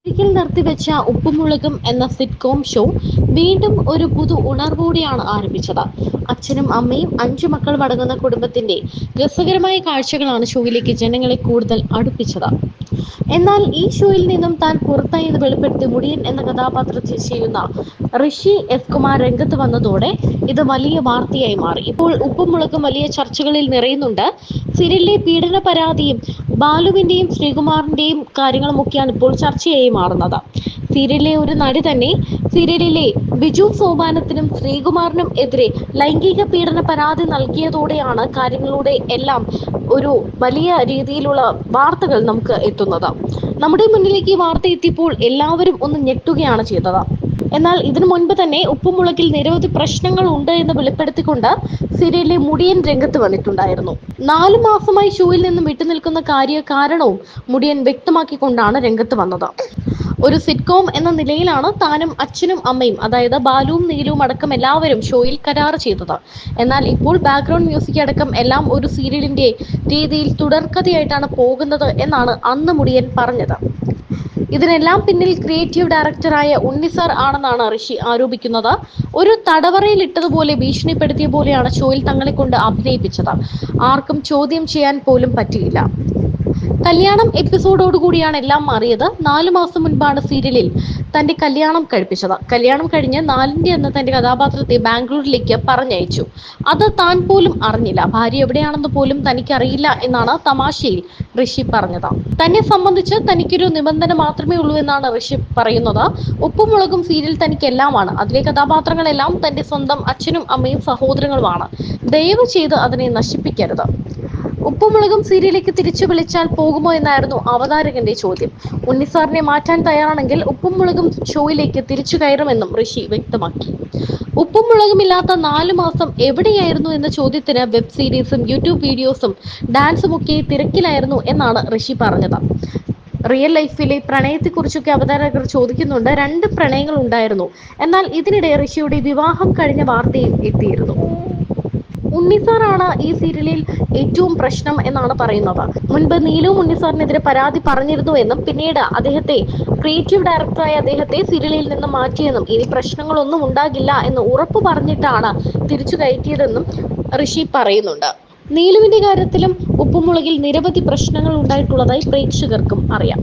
ഒരിക്കൽ നിർത്തിവെച്ച ഉപ്പുമുളകും എന്ന sitcom show വീണ്ടും ഒരു പുതു ഉണർവോടെയാണ് ആരംഭിച്ചത്. അച്ഛനും അമ്മയും 5 മക്കളും അടങ്ങുന്ന കുടുംബത്തിന്റെ രസകരമായ കാഴ്ചകളാണ് ഷോയിലേക്ക് ജനങ്ങളെ കൂടുതൽ അടുപ്പിച്ചത്. എന്നാൽ ഈ ഷോയിൽ നിന്നും താൻ പുറത്തായി എന്ന് വെളിപ്പെടുത്തി മുടിയൻ എന്ന കഥാപാത്രത്തെ ചെയ്യുന്ന ഋഷി എസ് കുമാർ രംഗത്ത് വന്നതോടെ ഇത് വലിയ വാർത്തയായി മാറി. ഇപ്പോൾ ഉപ്പുമുളകും വലിയ ചർച്ചകളിൽ നിറയുന്നുണ്ട്. സീരിയലിലെ പീഡന പരാതിയും ബാലുവിന്റെയും ശ്രീകുമാറിന്റെയും കാര്യങ്ങളുമൊക്കെയാണ് ഇപ്പോൾ ചർച്ചയായി മാറുന്നത്. സീരിയലിലെ ഒരു നടി തന്നെ സീരിയലിലെ ബിജു സോപാനത്തിനും ശ്രീകുമാറിനും എതിരെ ലൈംഗിക പീഡന പരാതി നൽകിയതോടെയാണ് കാര്യങ്ങളുടെ എല്ലാം ഒരു വലിയ രീതിയിലുള്ള വാർത്തകൾ നമുക്ക് എത്തുന്നത്. നമ്മുടെ മുന്നിലേക്ക് ഈ വാർത്ത എത്തിയപ്പോൾ എല്ലാവരും ഒന്ന് ഞെട്ടുകയാണ് ചെയ്തത്. എന്നാൽ ഇതിനു മുൻപ് തന്നെ ഉപ്പുമുളകിൽ നിരവധി പ്രശ്നങ്ങൾ ഉണ്ട് എന്ന് വെളിപ്പെടുത്തിക്കൊണ്ട് സീരിയലിലെ മുടിയൻ രംഗത്ത് വന്നിട്ടുണ്ടായിരുന്നു. 4 മാസമായി ഷോയിൽ നിന്നും വിട്ടുനിൽക്കുന്ന കാരണവും മുടിയൻ വ്യക്തമാക്കിക്കൊണ്ടാണ് രംഗത്ത് വന്നത്. ഒരു സിറ്റ്കോം എന്ന നിലയിലാണ് താനും അച്ഛനും അമ്മയും, അതായത് ബാലുവും നീലുവും അടക്കം എല്ലാവരും ഷോയിൽ കരാർ ചെയ്തത്. എന്നാൽ ഇപ്പോൾ ബാക്ക്ഗ്രൗണ്ട് മ്യൂസിക് അടക്കം എല്ലാം ഒരു സീരിയലിന്റെ രീതിയിൽ തുടർക്കഥയായിട്ടാണ് പോകുന്നത് എന്നാണ് അന്ന് മുടിയൻ പറഞ്ഞത്. ഇതിനെല്ലാം പിന്നിൽ ക്രിയേറ്റീവ് ഡയറക്ടറായ ഉണ്ണിസാർ ആണെന്നാണ് ഋഷി ആരോപിക്കുന്നത്. ഒരു തടവറയിൽ ഇട്ടതുപോലെ ഭീഷണിപ്പെടുത്തിയ പോലെയാണ് ഷോയിൽ തങ്ങളെ കൊണ്ട് അഭിനയിപ്പിച്ചത്. ആർക്കും ചോദ്യം ചെയ്യാൻ പോലും പറ്റിയില്ല. കല്യാണം എപ്പിസോഡോടുകൂടിയാണ് എല്ലാം മാറിയത്. 4 മാസം മുൻപാണ് സീരിയലിൽ തന്റെ കല്യാണം കഴിപ്പിച്ചത്. കല്യാണം കഴിഞ്ഞ് 4ന്റെ അന്ന് തന്റെ കഥാപാത്രത്തെ ബാംഗ്ലൂരിലേക്ക് പറഞ്ഞയച്ചു. അത് താൻ പോലും അറിഞ്ഞില്ല. ഭാര്യ എവിടെയാണെന്ന് പോലും തനിക്കറിയില്ല എന്നാണ് തമാശയിൽ ഋഷി പറഞ്ഞത്. തന്നെ സംബന്ധിച്ച് തനിക്കൊരു നിബന്ധന മാത്രമേ ഉള്ളൂ എന്നാണ് ഋഷി പറയുന്നത്. ഉപ്പുമുളകും സീരിയൽ തനിക്ക് എല്ലാമാണ്. അതിലെ കഥാപാത്രങ്ങളെല്ലാം തന്റെ സ്വന്തം അച്ഛനും അമ്മയും സഹോദരങ്ങളുമാണ്. ദയവ് ചെയ്ത് അതിനെ നശിപ്പിക്കരുത്. ഉപ്പുമുളകും സീരിയലിലേക്ക് തിരിച്ചു വിളിച്ചാൽ പോകുമോ എന്നായിരുന്നു അവതാരകന്റെ ചോദ്യം. ഉണ്ണിസാറിനെ മാറ്റാൻ തയ്യാറാണെങ്കിൽ ഉപ്പുമുളകും ഷോയിലേക്ക് തിരിച്ചു കയറുമെന്നും ഋഷി വ്യക്തമാക്കി. ഉപ്പുമുളകുമില്ലാത്ത 4 മാസം എവിടെയായിരുന്നു എന്ന ചോദ്യത്തിന് വെബ് സീരീസും യൂട്യൂബ് വീഡിയോസും ഡാൻസും ഒക്കെ തിരക്കിലായിരുന്നു എന്നാണ് ഋഷി പറഞ്ഞത്. റിയൽ ലൈഫിലെ പ്രണയത്തെക്കുറിച്ചൊക്കെ അവതാരകർ ചോദിക്കുന്നുണ്ട്. 2 പ്രണയങ്ങൾ ഉണ്ടായിരുന്നു. എന്നാൽ ഇതിനിടെ ഋഷിയുടെ വിവാഹം കഴിഞ്ഞ വാർത്തയും എത്തിയിരുന്നു. ഉണ്ണിസാറാണ് ഈ സീരിയലിൽ ഏറ്റവും പ്രശ്നം എന്നാണ് പറയുന്നത്. മുൻപ് നീലുവും ഉണ്ണിസാറിനെതിരെ പരാതി പറഞ്ഞിരുന്നു എന്നും പിന്നീട് അദ്ദേഹത്തെ ക്രിയേറ്റീവ് ഡയറക്ടറായ അദ്ദേഹത്തെ സീരിയലിൽ നിന്ന് മാറ്റിയെന്നും ഇനി പ്രശ്നങ്ങളൊന്നും ഉണ്ടാകില്ല എന്ന് ഉറപ്പു പറഞ്ഞിട്ടാണ് തിരിച്ചു കയറ്റിയതെന്നും ഋഷി പറയുന്നുണ്ട്. നീലുവിന്റെ കാര്യത്തിലും ഉപ്പുമുളകിൽ നിരവധി പ്രശ്നങ്ങൾ ഉണ്ടായിട്ടുള്ളതായി പ്രേക്ഷകർക്കും അറിയാം.